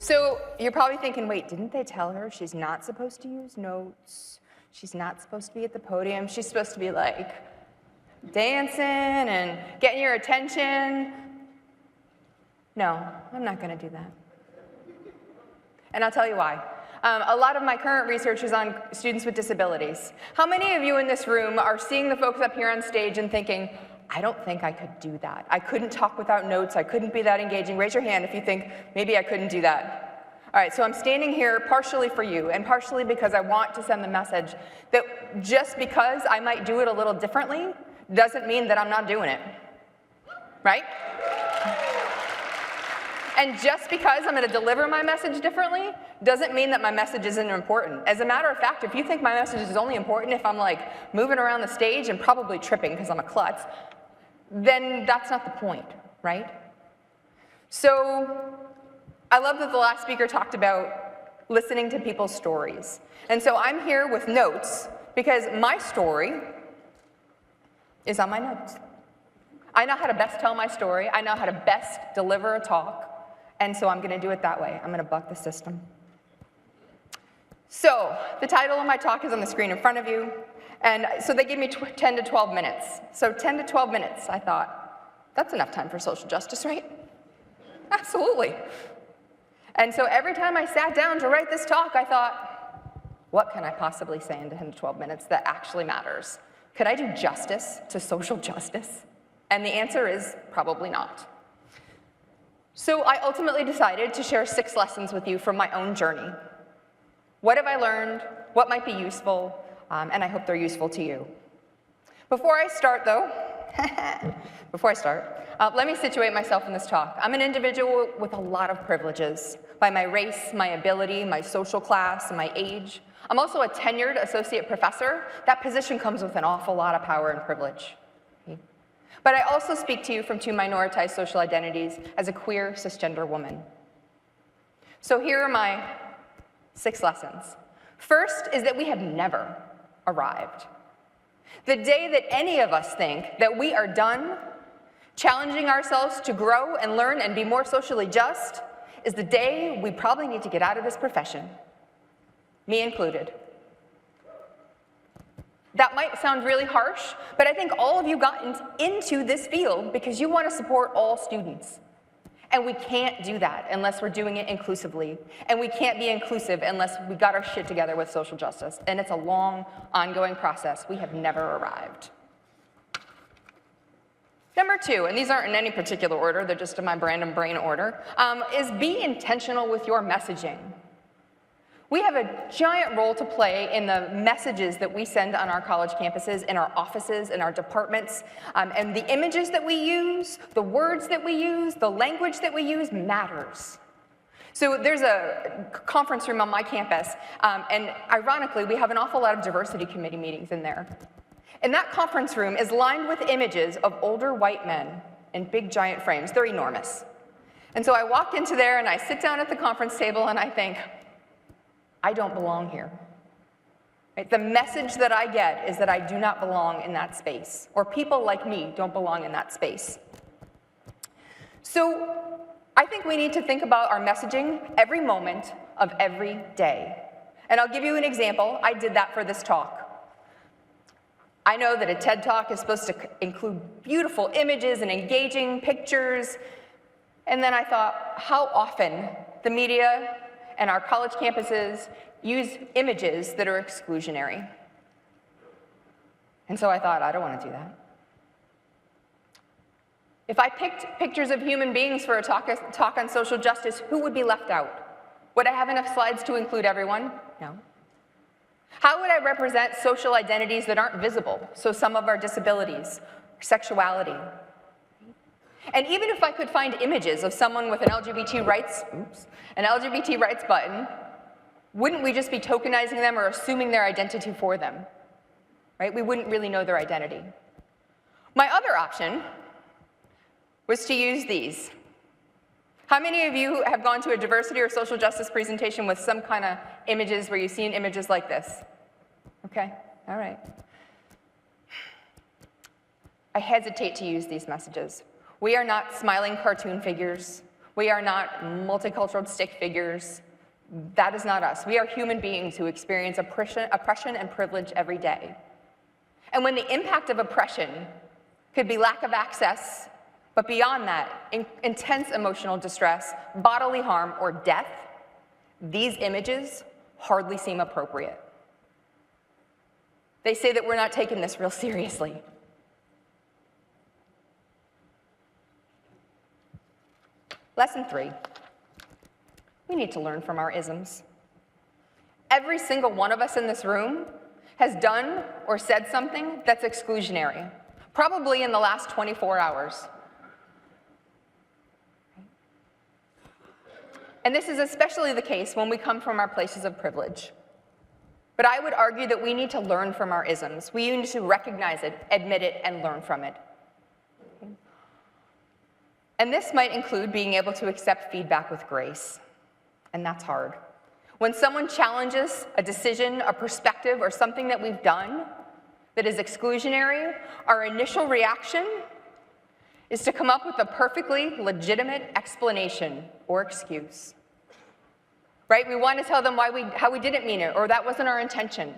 So you're probably thinking, wait, didn't they tell her she's not supposed to use notes? She's not supposed to be at the podium. She's supposed to be like dancing and getting your attention. No, I'm not going to do that. And I'll tell you why. A lot of my current research is on students with disabilities. How many of you in this room are seeing the folks up here on stage and thinking, I don't think I could do that. I couldn't talk without notes. I couldn't be that engaging. Raise your hand if you think, maybe I couldn't do that. All right, so I'm standing here partially for you and partially because I want to send the message that just because I might do it a little differently doesn't mean that I'm not doing it, right? And just because I'm going to deliver my message differently doesn't mean that my message isn't important. As a matter of fact, if you think my message is only important if I'm like moving around the stage and probably tripping because I'm a klutz, then that's not the point, right? So I love that the last speaker talked about listening to people's stories. And so I'm here with notes because my story is on my notes. I know how to best tell my story. I know how to best deliver a talk. And so I'm going to do it that way. I'm going to buck the system. So the title of my talk is on the screen in front of you. And so they gave me 10 to 12 minutes. So 10 to 12 minutes, I thought, that's enough time for social justice, right? Absolutely. And so every time I sat down to write this talk, I thought, what can I possibly say in 10 to 12 minutes that actually matters? Could I do justice to social justice? And the answer is probably not. So I ultimately decided to share 6 lessons with you from my own journey. What have I learned? What might be useful? And I hope they're useful to you. Before I start, though, let me situate myself in this talk. I'm an individual with a lot of privileges by my race, my ability, my social class, and my age. I'm also a tenured associate professor. That position comes with an awful lot of power and privilege. But I also speak to you from 2 minoritized social identities as a queer cisgender woman. So here are my 6 lessons. First is that we have never arrived. The day that any of us think that we are done challenging ourselves to grow and learn and be more socially just is the day we probably need to get out of this profession, me included. That might sound really harsh, but I think all of you got into this field because you want to support all students. And we can't do that unless we're doing it inclusively. And we can't be inclusive unless we got our shit together with social justice. And it's a long, ongoing process. We have never arrived. Number 2, and these aren't in any particular order, they're just in my random brain order, is be intentional with your messaging. We have a giant role to play in the messages that we send on our college campuses, in our offices, in our departments, and the images that we use, the words that we use, the language that we use matters. So there's a conference room on my campus, and ironically, we have an awful lot of diversity committee meetings in there. And that conference room is lined with images of older white men in big giant frames. They're enormous. And so I walk into there and I sit down at the conference table and I think, I don't belong here. Right? The message that I get is that I do not belong in that space, or people like me don't belong in that space. So I think we need to think about our messaging every moment of every day. And I'll give you an example. I did that for this talk. I know that a TED Talk is supposed to include beautiful images and engaging pictures. And then I thought, how often the media and our college campuses use images that are exclusionary. And so I thought, I don't want to do that. If I picked pictures of human beings for a talk on social justice, who would be left out? Would I have enough slides to include everyone? No. How would I represent social identities that aren't visible? So some of our disabilities, sexuality. And even if I could find images of someone with an LGBT rights button, wouldn't we just be tokenizing them or assuming their identity for them? Right? We wouldn't really know their identity. My other option was to use these. How many of you have gone to a diversity or social justice presentation with some kind of images where you've seen images like this? Okay, all right. I hesitate to use these messages. We are not smiling cartoon figures. We are not multicultural stick figures. That is not us. We are human beings who experience oppression and privilege every day. And when the impact of oppression could be lack of access, but beyond that, intense emotional distress, bodily harm, or death, these images hardly seem appropriate. They say that we're not taking this real seriously. Lesson 3. We need to learn from our isms. Every single one of us in this room has done or said something that's exclusionary, probably in the last 24 hours. And this is especially the case when we come from our places of privilege. But I would argue that we need to learn from our isms. We need to recognize it, admit it, and learn from it. And this might include being able to accept feedback with grace. And that's hard. When someone challenges a decision, a perspective, or something that we've done that is exclusionary, our initial reaction is to come up with a perfectly legitimate explanation or excuse. Right? We want to tell them how we didn't mean it, or that wasn't our intention.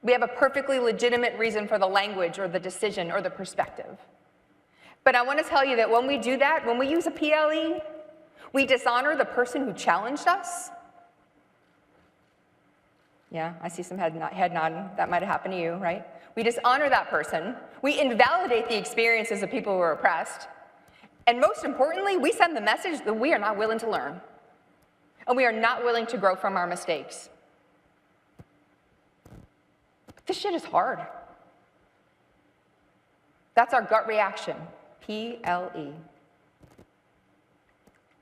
We have a perfectly legitimate reason for the language or the decision or the perspective. But I want to tell you that when we do that, when we use a PLE, we dishonor the person who challenged us. Yeah, I see some head nodding. That might have happened to you, right? We dishonor that person. We invalidate the experiences of people who are oppressed. And most importantly, we send the message that we are not willing to learn. And we are not willing to grow from our mistakes. But this shit is hard. That's our gut reaction, PLE.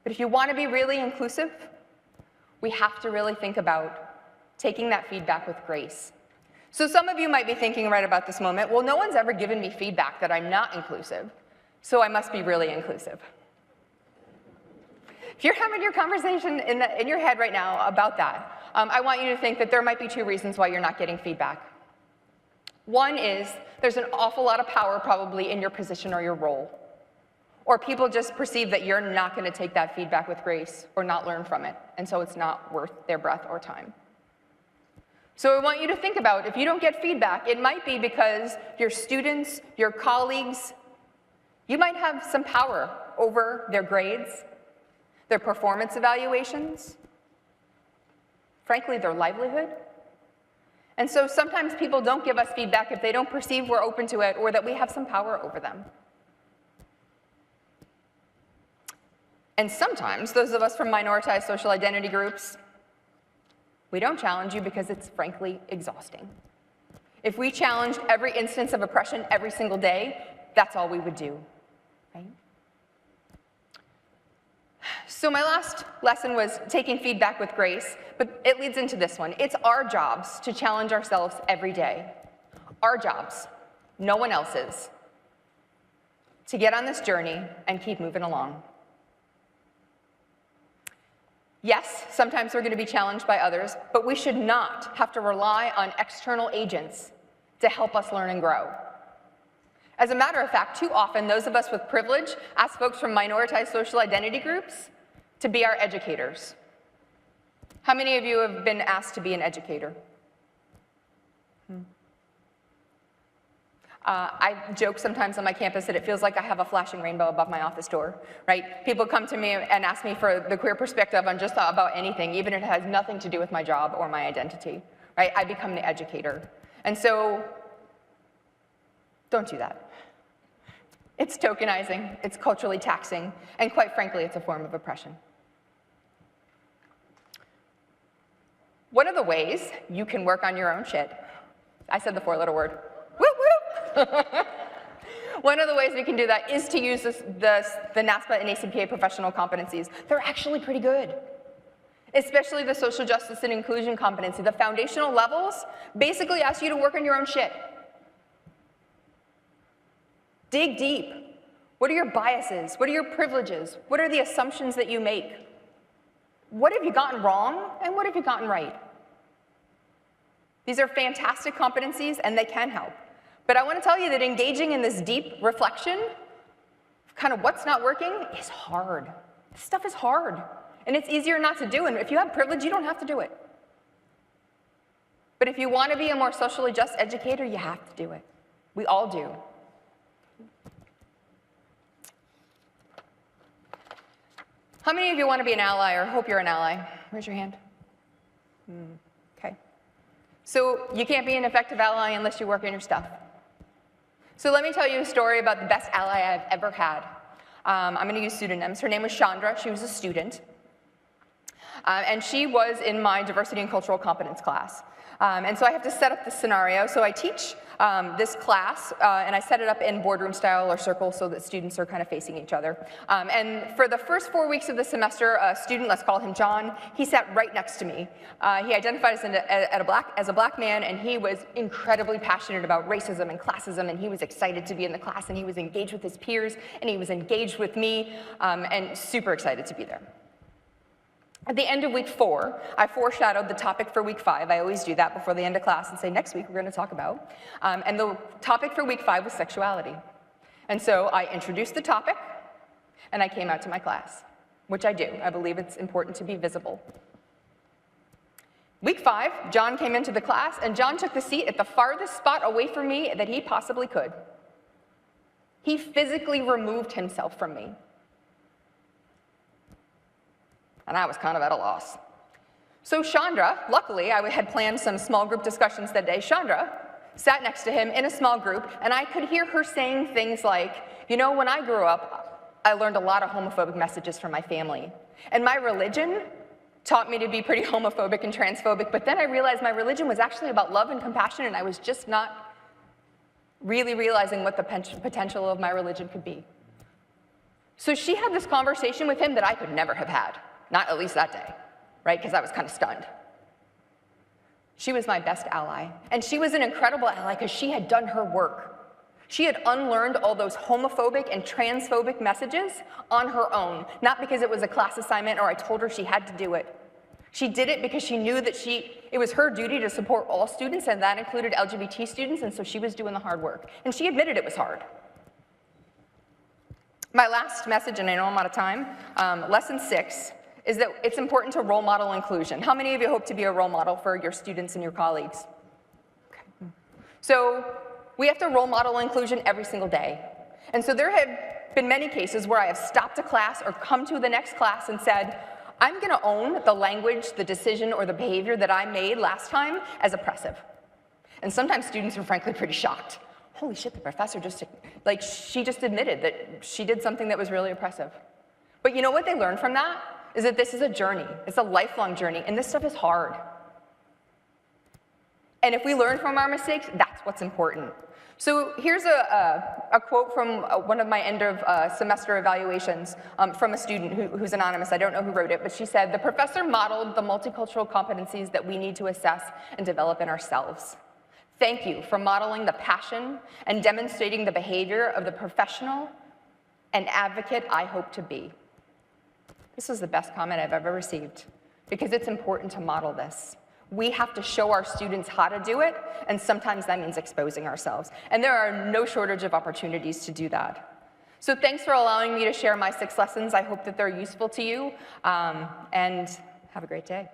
But if you want to be really inclusive, we have to really think about taking that feedback with grace. So some of you might be thinking right about this moment, well, no one's ever given me feedback that I'm not inclusive, so I must be really inclusive. If you're having your conversation in your head right now about that, I want you to think that there might be 2 reasons why you're not getting feedback. One is there's an awful lot of power probably in your position or your role. Or people just perceive that you're not going to take that feedback with grace or not learn from it, and so it's not worth their breath or time. So I want you to think about, if you don't get feedback, it might be because your students, your colleagues, you might have some power over their grades, their performance evaluations, frankly, their livelihood. And so sometimes people don't give us feedback if they don't perceive we're open to it or that we have some power over them. And sometimes, those of us from minoritized social identity groups, we don't challenge you because it's frankly exhausting. If we challenged every instance of oppression every single day, that's all we would do, right? So my last lesson was taking feedback with grace, but it leads into this one. It's our jobs to challenge ourselves every day. Our jobs, no one else's, to get on this journey and keep moving along. Yes, sometimes we're going to be challenged by others, but we should not have to rely on external agents to help us learn and grow. As a matter of fact, too often, those of us with privilege ask folks from minoritized social identity groups to be our educators. How many of you have been asked to be an educator? I joke sometimes on my campus that it feels like I have a flashing rainbow above my office door, right? People come to me and ask me for the queer perspective on just about anything, even if it has nothing to do with my job or my identity, right? I become the educator. And so, don't do that. It's tokenizing, it's culturally taxing, and quite frankly, it's a form of oppression. One of the ways you can work on your own shit, I said the 4-letter word, woo woo! One of the ways we can do that is to use the NASPA and ASHE professional competencies. They're actually pretty good, especially the social justice and inclusion competency. The foundational levels basically ask you to work on your own shit. Dig deep. What are your biases? What are your privileges? What are the assumptions that you make? What have you gotten wrong, and what have you gotten right? These are fantastic competencies, and they can help. But I want to tell you that engaging in this deep reflection kind of what's not working is hard. This stuff is hard, and it's easier not to do, and if you have privilege, you don't have to do it. But if you want to be a more socially just educator, you have to do it. We all do. How many of you want to be an ally or hope you're an ally? Raise your hand. Okay. So you can't be an effective ally unless you work on your stuff. So let me tell you a story about the best ally I've ever had. I'm going to use pseudonyms. Her name was Chandra. She was a student. And she was in my diversity and cultural competence class. And so I have to set up the scenario. So I teach this class, and I set it up in boardroom style or circle so that students are kind of facing each other. And for the first 4 weeks of the semester, a student, let's call him John, he sat right next to me. He identified as a black man, and he was incredibly passionate about racism and classism, and he was excited to be in the class, and he was engaged with his peers, and he was engaged with me, and super excited to be there. At the end of week 4, I foreshadowed the topic for week 5. I always do that before the end of class and say, next week we're going to talk about. And the topic for week 5 was sexuality. And so I introduced the topic, and I came out to my class, which I do. I believe it's important to be visible. Week 5, John came into the class, and John took the seat at the farthest spot away from me that he possibly could. He physically removed himself from me. And I was kind of at a loss. So Chandra, luckily, I had planned some small group discussions that day. Chandra sat next to him in a small group, and I could hear her saying things like, you know, when I grew up, I learned a lot of homophobic messages from my family. And my religion taught me to be pretty homophobic and transphobic, but then I realized my religion was actually about love and compassion, and I was just not really realizing what the potential of my religion could be. So she had this conversation with him that I could never have had. Not at least that day, right? Because I was kind of stunned. She was my best ally. And she was an incredible ally because she had done her work. She had unlearned all those homophobic and transphobic messages on her own, not because it was a class assignment or I told her she had to do it. She did it because she knew that it was her duty to support all students, and that included LGBT students, and so she was doing the hard work. And she admitted it was hard. My last message, and I know I'm out of time, lesson 6, is that it's important to role model inclusion. How many of you hope to be a role model for your students and your colleagues? Okay. So we have to role model inclusion every single day. And so there have been many cases where I have stopped a class or come to the next class and said, I'm going to own the language, the decision, or the behavior that I made last time as oppressive. And sometimes students are frankly pretty shocked. Holy shit, the professor she just admitted that she did something that was really oppressive. But you know what they learned from that? Is that this is a journey. It's a lifelong journey, and this stuff is hard. And if we learn from our mistakes, that's what's important. So here's a quote from one of my end of semester evaluations from a student who's anonymous. I don't know who wrote it, but she said, the professor modeled the multicultural competencies that we need to assess and develop in ourselves. Thank you for modeling the passion and demonstrating the behavior of the professional and advocate I hope to be. This was the best comment I've ever received, because it's important to model this. We have to show our students how to do it, and sometimes that means exposing ourselves. And there are no shortage of opportunities to do that. So thanks for allowing me to share my 6 lessons. I hope that they're useful to you, and have a great day.